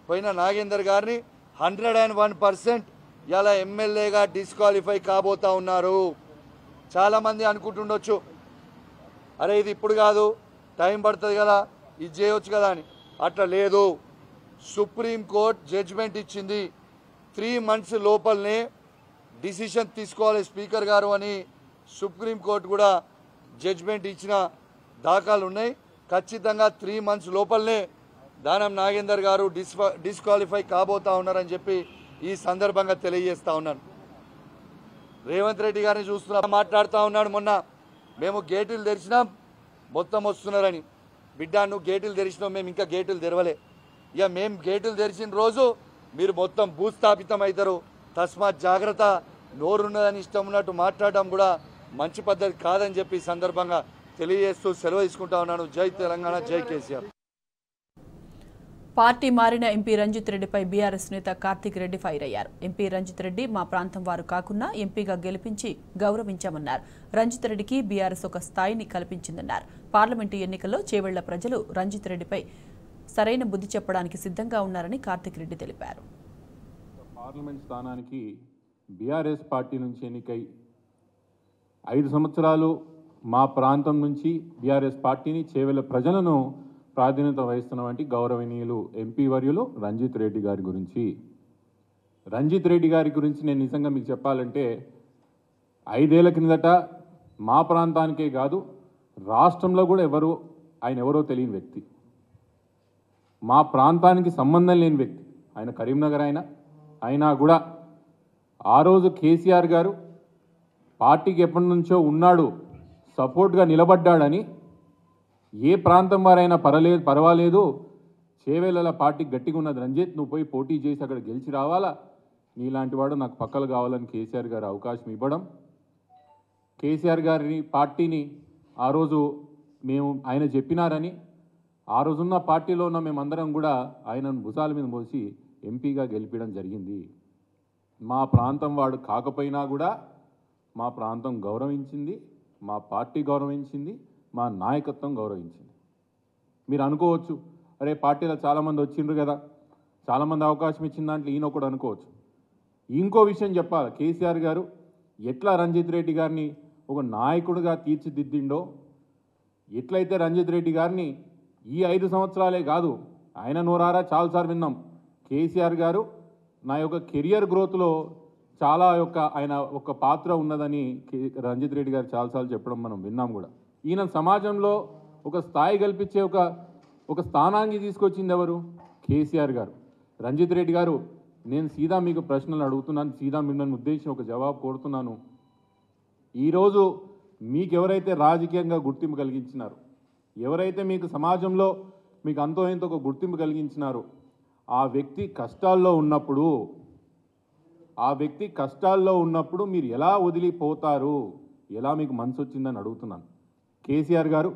పోయిన నాగేందర్ గారిని 101% ఇలా ఎమ్మెల్యేగా డిస్క్వాలిఫై కాబోతా ఉన్నారు. చాలామంది అనుకుంటుండొచ్చు, అరే ఇది ఇప్పుడు కాదు, టైం పడుతుంది కదా, ఇది చేయవచ్చు కదా అని. అట్లా లేదు. సుప్రీంకోర్టు జడ్జిమెంట్ ఇచ్చింది, 3 months లోపలనే డిసిషన్ తీసుకోవాలి స్పీకర్ గారు అని సుప్రీంకోర్టు కూడా జడ్జిమెంట్ ఇచ్చిన దాఖలు ఉన్నాయి. ఖచ్చితంగా 3 months లోపలనే దానం నాగేందర్ గారు డిస్క్వాలిఫై కాబోతా ఉన్నారని చెప్పి ఈ సందర్భంగా తెలియజేస్తా ఉన్నాను. రేవంత్ రెడ్డి గారిని చూస్తున్నా మాట్లాడుతూ ఉన్నాడు, మొన్న మేము గేటులు తెరిచినాం మొత్తం వస్తున్నారని. బిడ్డ నువ్వు గేటులు తెరిచినావు, మేము ఇంకా గేటులు తెరవలే. ఇక మేము గేటులు తెరిచిన రోజు మీరు మొత్తం భూస్థాపితం అవుతారు, తస్మాత్ జాగ్రత్త. నోరున్నదని ఇష్టం ఉన్నట్టు మాట్లాడడం కూడా మంచి పద్ధతి కాదని చెప్పి సందర్భంగా తెలియజేస్తూ సెలవు తీసుకుంటా ఉన్నాను. జై తెలంగాణ, జై కేసీఆర్. పార్టీ మారిన ఎంపీ రంజిత్ రెడ్డిపై బీఆర్ఎస్ నేత కార్తిక్ రెడ్డి ఫైర్ అయ్యారు. ఎంపీ రంజిత్ రెడ్డి మా ప్రాంతం వారు కాకున్నా ఎంపీగా గెలిపించి గౌరవించామన్నారు. రంజిత్ రెడ్డికి బీఆర్ఎస్ ఒక స్థాయిని కల్పించిందన్నారు. పార్లమెంటు ఎన్నికల్లో చేవెళ్ల ప్రజలు రంజిత్ రెడ్డిపై సరైన బుద్ధి చెప్పడానికి సిద్ధంగా ఉన్నారని కార్తిక్ రెడ్డి తెలిపారు. పార్లమెంట్ స్థానానికి బీఆర్ఎస్ పార్టీ నుంచి ఎన్నికై 5 సంవత్సరాలు మా ప్రాంతం నుంచి బీఆర్ఎస్ పార్టీని చేవెళ్ల ప్రజలను ప్రాధాన్యత వహిస్తున్నటువంటి గౌరవనీయులు ఎంపీ వర్యులు రంజిత్ రెడ్డి గారి గురించి. రంజిత్ రెడ్డి గారి గురించి నేను నిజంగా మీకు చెప్పాలంటే 5 ఏళ్ల కిందట మా ప్రాంతానికే కాదు రాష్ట్రంలో కూడా ఆయన ఎవరో తెలియని వ్యక్తి, మా ప్రాంతానికి సంబంధం లేని వ్యక్తి. ఆయన కరీంనగర్ అయినా కూడా ఆ రోజు కేసీఆర్ గారు పార్టీకి ఎప్పటి నుంచో ఉన్నాడు, సపోర్ట్గా నిలబడ్డాడని ఏ ప్రాంతం వారైనా పర్వాలేదు, చేవేళ్ళ పార్టీ గట్టిగా ఉన్నది రంజిత్, నువ్వు పోయి పోటీ చేసి అక్కడ గెలిచి రావాలా, నీలాంటి వాడు నాకు పక్కలు కావాలని కేసీఆర్ గారు అవకాశం ఇవ్వడం, కేసీఆర్ గారిని పార్టీని ఆ రోజు ఆయన చెప్పినారని ఆ రోజున్న పార్టీలో ఉన్న మేమందరం కూడా ఆయనను భుజాల మీద మోసి ఎంపీగా గెలిపించడం జరిగింది. మా ప్రాంతం వాడు కాకపోయినా కూడా మా ప్రాంతం గౌరవించింది, మా పార్టీ గౌరవించింది, మా నాయకత్వం గౌరవించింది. మీరు అనుకోవచ్చు, అరే పార్టీలో చాలామంది వచ్చిండ్రు కదా, చాలామంది అవకాశం ఇచ్చిన దాంట్లో ఈయన ఒకడు అనుకోవచ్చు. ఇంకో విషయం చెప్పాలి, కేసీఆర్ గారు ఎట్లా రంజిత్ రెడ్డి గారిని ఒక నాయకుడిగా తీర్చిదిద్దిండో, ఎట్లయితే రంజిత్ రెడ్డి గారిని ఈ 5 సంవత్సరాలే కాదు, ఆయన నోరారా చాలాసార్లు విన్నాం, కేసీఆర్ గారు నా యొక్క కెరియర్ గ్రోత్లో చాలా ఆయన ఒక పాత్ర ఉన్నదని రంజిత్ రెడ్డి గారు చాలాసార్లు చెప్పడం మనం విన్నాం కూడా. ఈయన సమాజంలో ఒక స్థాయి కల్పించే ఒక స్థానానికి తీసుకొచ్చింది ఎవరు? కేసీఆర్ గారు. రంజిత్ రెడ్డి గారు, నేను సీదా మీకు ప్రశ్నలు అడుగుతున్నాను, సీదా మిమ్మల్ని ఉద్దేశించి ఒక జవాబు కోరుతున్నాను. ఈరోజు మీకు ఎవరైతే రాజకీయంగా గుర్తింపు కలిగించినారో, ఎవరైతే మీకు సమాజంలో మీకు అంతో ఇంతో ఒక గుర్తింపు కలిగించినారో, ఆ వ్యక్తి కష్టాల్లో ఉన్నప్పుడు మీరు ఎలా వదిలిపోతారు, ఎలా మీకు మనసు వచ్చిందని అడుగుతున్నాను. కేసీఆర్ గారు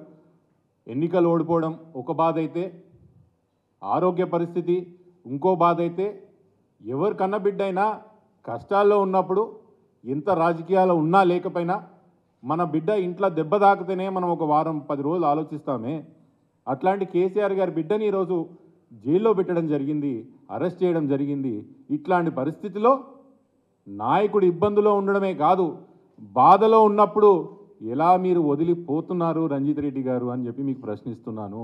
ఎన్నికలు ఓడిపోవడం ఒక బాధ అయితే, ఆరోగ్య పరిస్థితి ఇంకో బాధ అయితే, ఎవరు కన్నబిడ్డ అయినా కష్టాల్లో ఉన్నప్పుడు ఎంత రాజకీయాలు ఉన్నా లేకపోయినా మన బిడ్డ ఇంట్లో దెబ్బ తాకితేనే మనం ఒక వారం 10 రోజులు ఆలోచిస్తామే. అట్లాంటి కేసీఆర్ గారి బిడ్డని ఈరోజు జైల్లో పెట్టడం జరిగింది, అరెస్ట్ చేయడం జరిగింది. ఇట్లాంటి పరిస్థితిలో నాయకుడు ఇబ్బందులో ఉండడమే కాదు, బాధలో ఉన్నప్పుడు ఎలా మీరు వదిలిపోతున్నారు రంజిత్ రెడ్డి గారు అని చెప్పి మీకు ప్రశ్నిస్తున్నాను.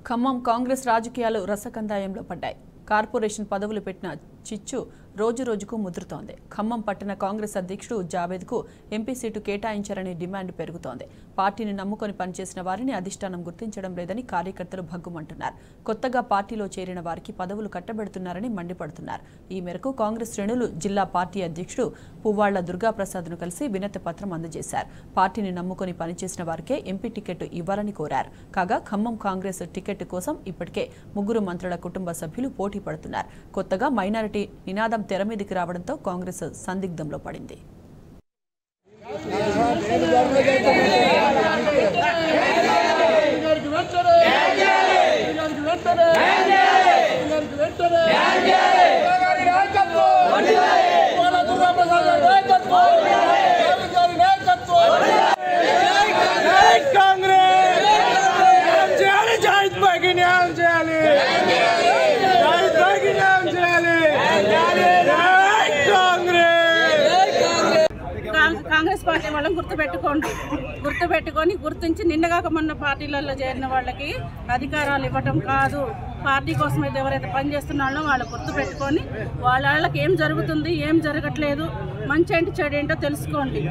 ఖమ్మం కాంగ్రెస్ రాజకీయాలు రసకందాయంలో పడ్డాయి. కార్పొరేషన్ పదవులు పెట్టిన చిచ్చు రోజురోజుకు ముదురుతోంది. ఖమ్మం పట్టణ కాంగ్రెస్ అధ్యక్షుడు జావేద్కు ఎంపీ సీటు కేటాయించారనే డిమాండ్ పెరుగుతోంది. పార్టీని నమ్ముకొని పనిచేసిన వారిని అధిష్టానం గుర్తించడం లేదని కార్యకర్తలు భగ్గుమంటున్నారు. కొత్తగా పార్టీలో చేరిన వారికి పదవులు కట్టబెడుతున్నారని మండిపడుతున్నారు. ఈ మేరకు కాంగ్రెస్ శ్రేణులు జిల్లా పార్టీ అధ్యక్షుడు పువ్వాళ్ల దుర్గాప్రసాద్ను కలిసి వినతి పత్రం అందజేశారు. పార్టీని నమ్ముకొని పనిచేసిన వారికే ఎంపీ టికెట్ ఇవ్వాలని కోరారు. కాగా ఖమ్మం కాంగ్రెస్ టికెట్ కోసం ఇప్పటికే 3 మంత్రుల కుటుంబ సభ్యులు పోటీ పడుతున్నారు. కొత్తగా మైనారిటీ నినాదం తెర మీదికి రావడంతో కాంగ్రెస్ సందిగ్ధంలో పడింది. కాంగ్రెస్ పార్టీ వాళ్ళని గుర్తించి నిన్నగాక మొన్న పార్టీలలో చేరిన వాళ్ళకి అధికారాలు ఇవ్వటం కాదు. పార్టీ కోసం అయితే ఎవరైతే పనిచేస్తున్నారో వాళ్ళు గుర్తుపెట్టుకొని వాళ్ళకి ఏం జరుగుతుంది, ఏం జరగట్లేదు, మంచి ఏంటి చెడు ఏంటో తెలుసుకోండి.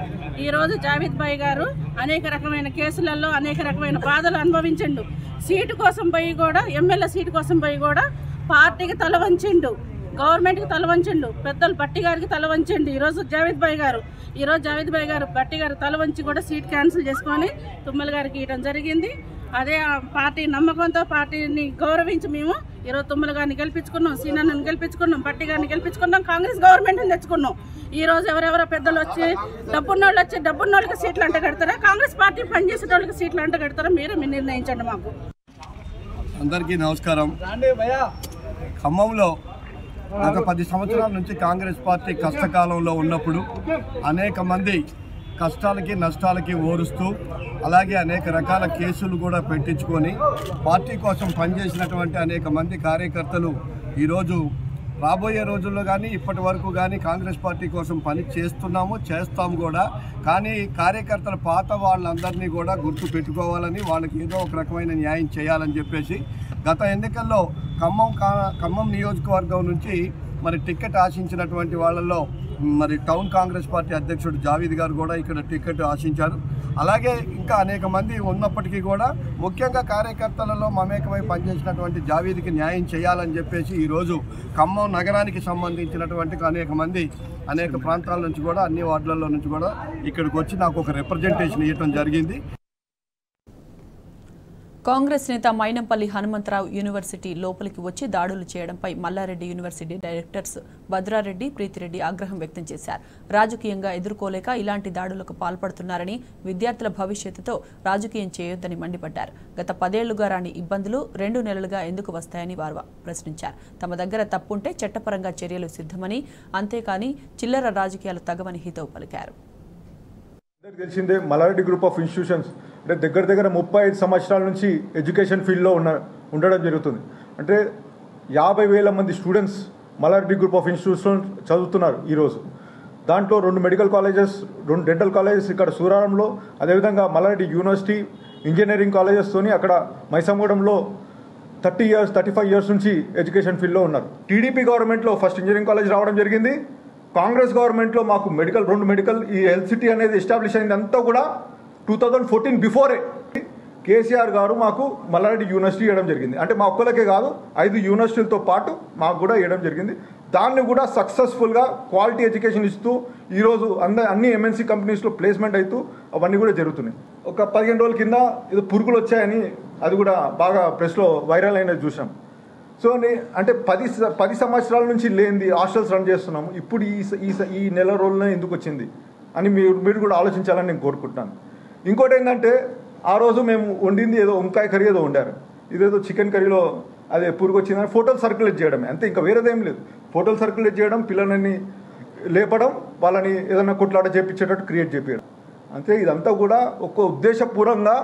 ఈరోజు జావేద్ భాయ్ గారు అనేక రకమైన కేసులలో అనేక రకమైన బాధలు అనుభవించిండు. సీటు కోసం పోయి కూడా, ఎమ్మెల్యే సీటు కోసం పోయి కూడా పార్టీకి తల వంచిండు, గవర్నమెంట్కి తల వంచిండు, పెద్దలు బట్టి గారికి తల వంచిండు. ఈరోజు జావేద్ భాయ్ గారు బట్టి గారు తల వంచి కూడా సీట్ క్యాన్సిల్ చేసుకొని తుమ్మల గారికి ఇవ్వడం జరిగింది. అదే పార్టీ నమ్మకంతో పార్టీని గౌరవించి మేము ఈరోజు తుమ్మల గారిని గెలిపించుకున్నాం, సీనాన్ని గెలిపించుకున్నాం, బట్టి గారిని గెలిపించుకున్నాం, కాంగ్రెస్ గవర్నమెంట్ని తెచ్చుకున్నాం. ఈరోజు ఎవరెవరో పెద్దలు వచ్చి డబ్బున్నోళ్ళకి సీట్లు అంట కడతారా, కాంగ్రెస్ పార్టీ పనిచేసే వాళ్ళకి సీట్లు అంట కడతారా, మీరు నిర్ణయించండి. మాకు అందరికీ నమస్కారం. ఖమ్మంలో గత 10 సంవత్సరాల నుంచి కాంగ్రెస్ పార్టీ కష్టకాలంలో ఉన్నప్పుడు అనేక మంది కష్టాలకి నష్టాలకి ఓరుస్తూ, అలాగే అనేక రకాల కేసులు కూడా పెట్టించుకొని పార్టీ కోసం పనిచేసినటువంటి అనేక మంది కార్యకర్తలు ఈరోజు రాబోయే రోజుల్లో కానీ ఇప్పటి వరకు కానీ కాంగ్రెస్ పార్టీ కోసం పని చేస్తాము కూడా. కానీ కార్యకర్తల పాత వాళ్ళందరినీ కూడా గుర్తు పెట్టుకోవాలని, వాళ్ళకి ఏదో ఒక రకమైన న్యాయం చేయాలని చెప్పేసి గత ఎన్నికల్లో ఖమ్మం నియోజకవర్గం నుంచి మరి టికెట్ ఆశించినటువంటి వాళ్ళల్లో మరి టౌన్ కాంగ్రెస్ పార్టీ అధ్యక్షుడు జావేద్ గారు కూడా ఇక్కడ టికెట్ ఆశించారు. అలాగే ఇంకా అనేక మంది ఉన్నప్పటికీ కూడా ముఖ్యంగా కార్యకర్తలలో మమేకమై పనిచేసినటువంటి జావేద్కి న్యాయం చేయాలని చెప్పేసి ఈరోజు ఖమ్మం నగరానికి సంబంధించినటువంటి అనేక మంది అనేక ప్రాంతాల నుంచి కూడా, అన్ని వార్డులలో నుంచి కూడా ఇక్కడికి వచ్చి నాకు ఒక రిప్రజెంటేషన్ ఇవ్వడం జరిగింది. కాంగ్రెస్ నేత మైనంపల్లి హనుమంతరావు యూనివర్సిటీ లోపలికి వచ్చి దాడులు చేయడంపై మల్లారెడ్డి యూనివర్సిటీ డైరెక్టర్స్ భద్రారెడ్డి, ప్రీతిరెడ్డి ఆగ్రహం వ్యక్తం చేశారు. రాజకీయంగా ఎదుర్కోలేక ఇలాంటి దాడులకు పాల్పడుతున్నారని, విద్యార్థుల భవిష్యత్తుతో రాజకీయం చేయొద్దని మండిపడ్డారు. గత 10 ఏళ్లుగా రాని ఇబ్బందులు 2 నెలలుగా ఎందుకు వస్తాయని వారు ప్రశ్నించారు. తమ దగ్గర తప్పుంటే చట్టపరంగా చర్యలు సిద్ధమని, అంతేకాని చిల్లర రాజకీయాలు తగవని హితవు పలికారు. తెలిసిందే మల్లారెడ్డి గ్రూప్ ఆఫ్ ఇన్స్టిట్యూషన్స్ అంటే దగ్గర 35 సంవత్సరాల నుంచి ఎడ్యుకేషన్ ఫీల్డ్లో ఉండడం జరుగుతుంది. అంటే 50,000 మంది students Mallareddy group of institution చదువుతున్నారు ఈరోజు. దాంట్లో 2 మెడికల్ కాలేజెస్, 2 డెంటల్ కాలేజెస్ ఇక్కడ సూరారంలో, అదేవిధంగా మల్లారెడ్డి యూనివర్సిటీ ఇంజనీరింగ్ కాలేజెస్తోని అక్కడ మైసమ్మగూడెంలో 35 ఇయర్స్ నుంచి ఎడ్యుకేషన్ ఫీల్డ్లో ఉన్నారు. టీడీపీ గవర్నమెంట్లో ఫస్ట్ ఇంజనీరింగ్ కాలేజ్ రావడం జరిగింది. కాంగ్రెస్ గవర్నమెంట్లో మాకు 2 మెడికల్ ఈ హెల్త్ సిటీ అనేది ఎస్టాబ్లిష్ అయింది అంతా కూడా 2014 బిఫోరే కేసీఆర్ గారు మాకు మల్లారెడ్డి యూనివర్సిటీ ఇవ్వడం జరిగింది. అంటే మా ఒక్కరికే కాదు, 5 యూనివర్సిటీలతో పాటు మాకు కూడా ఇవ్వడం జరిగింది. దాన్ని కూడా సక్సెస్ఫుల్గా క్వాలిటీ ఎడ్యుకేషన్ ఇస్తూ ఈరోజు అన్ని ఎంఎన్సీ కంపెనీస్లో ప్లేస్మెంట్ అవుతూ అవన్నీ కూడా జరుగుతున్నాయి. ఒక 15 రోజుల కింద ఏదో పురుగులు వచ్చాయని అది కూడా బాగా ప్రెస్లో వైరల్ అయినది చూసాం. సో అంటే 10 సంవత్సరాల నుంచి లేనిది హాస్టల్స్ రన్ చేస్తున్నాము. ఇప్పుడు ఈ నెల రోజులనే ఎందుకు వచ్చింది అని మీరు కూడా ఆలోచించాలని నేను కోరుకుంటున్నాను. ఇంకోటి ఏంటంటే, ఆ రోజు మేము వండింది ఏదో వంకాయ కర్రీ ఏదో వండారు, ఇదేదో చికెన్ కర్రీలో అదే పురుగు వచ్చిందని ఫోటోలు సర్క్యులేట్ చేయడమే, అంతే, ఇంకా వేరేదేం లేదు. ఫోటోలు సర్క్యులేట్ చేయడం, పిల్లలని లేపడం, వాళ్ళని ఏదైనా కొట్లాట చేపించేటట్టు క్రియేట్ చేపించడం, అంతే. ఇదంతా కూడా ఒక ఉద్దేశపూర్వకంగా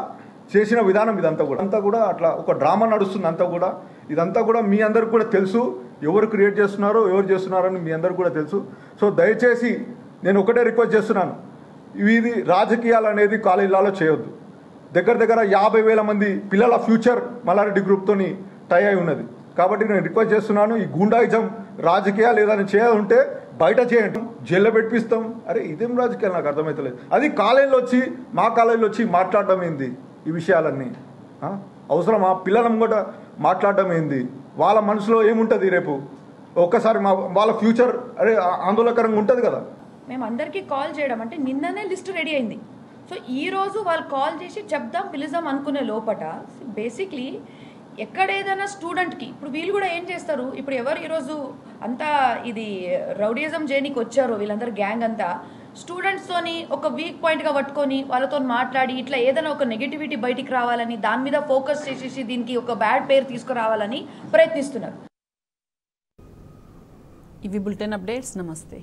చేసిన విధానం. ఇదంతా కూడా అట్లా ఒక డ్రామా నడుస్తుంది అంతా కూడా. ఇదంతా కూడా మీ అందరికి కూడా తెలుసు, ఎవరు క్రియేట్ చేస్తున్నారో ఎవరు చేస్తున్నారని మీ అందరికి కూడా తెలుసు. సో దయచేసి నేను ఒకటే రిక్వెస్ట్ చేస్తున్నాను, ఇది రాజకీయాలు అనేది కాలేజీలలో చేయొద్దు. దగ్గర 50,000 మంది పిల్లల ఫ్యూచర్ మల్లారెడ్డి గ్రూప్తోని టై అయి ఉన్నది. కాబట్టి నేను రిక్వెస్ట్ చేస్తున్నాను, ఈ గూండాయిజం రాజకీయాలు ఏదైనా చేయాలంటే బయట చేయండి, జైల్లో పెట్టిస్తాం. అరే ఇదేం రాజకీయాలు నాకు అర్థమవుతలేదు. అది కాలేజీలో వచ్చి మా కాలేజీలో వచ్చి మాట్లాడడం ఏంది ఈ విషయాలన్నీ? అవసరమా? పిల్లలం కూడా మాట్లాడడం ఏంది? వాళ్ళ మనసులో ఏముంటుంది రేపు? ఒక్కసారి వాళ్ళ ఫ్యూచర్ అరే ఆందోళనకరంగా ఉంటుంది కదా. మేము అందరికీ కాల్ చేయడం అంటే నిన్ననే లిస్ట్ రెడీ అయింది. సో ఈరోజు వాళ్ళు కాల్ చేసి చెప్దాం పిలుద్దాం అనుకునే లోపట బేసిక్లీ ఎక్కడ ఏదైనా స్టూడెంట్కి ఇప్పుడు వీళ్ళు కూడా ఏం చేస్తారు, ఇప్పుడు ఎవరు ఈరోజు అంతా ఇది రౌడిజం చేయడానికి వచ్చారో వీళ్ళందరూ గ్యాంగ్ అంతా స్టూడెంట్స్తోని ఒక వీక్ పాయింట్గా పట్టుకొని వాళ్ళతో మాట్లాడి ఇట్లా ఏదైనా ఒక నెగిటివిటీ బయటికి రావాలని దాని మీద ఫోకస్ చేసేసి దీనికి ఒక బ్యాడ్ పేరు తీసుకురావాలని ప్రయత్నిస్తున్నారు. ఇవి బులెటిన్ అప్డేట్స్. నమస్తే.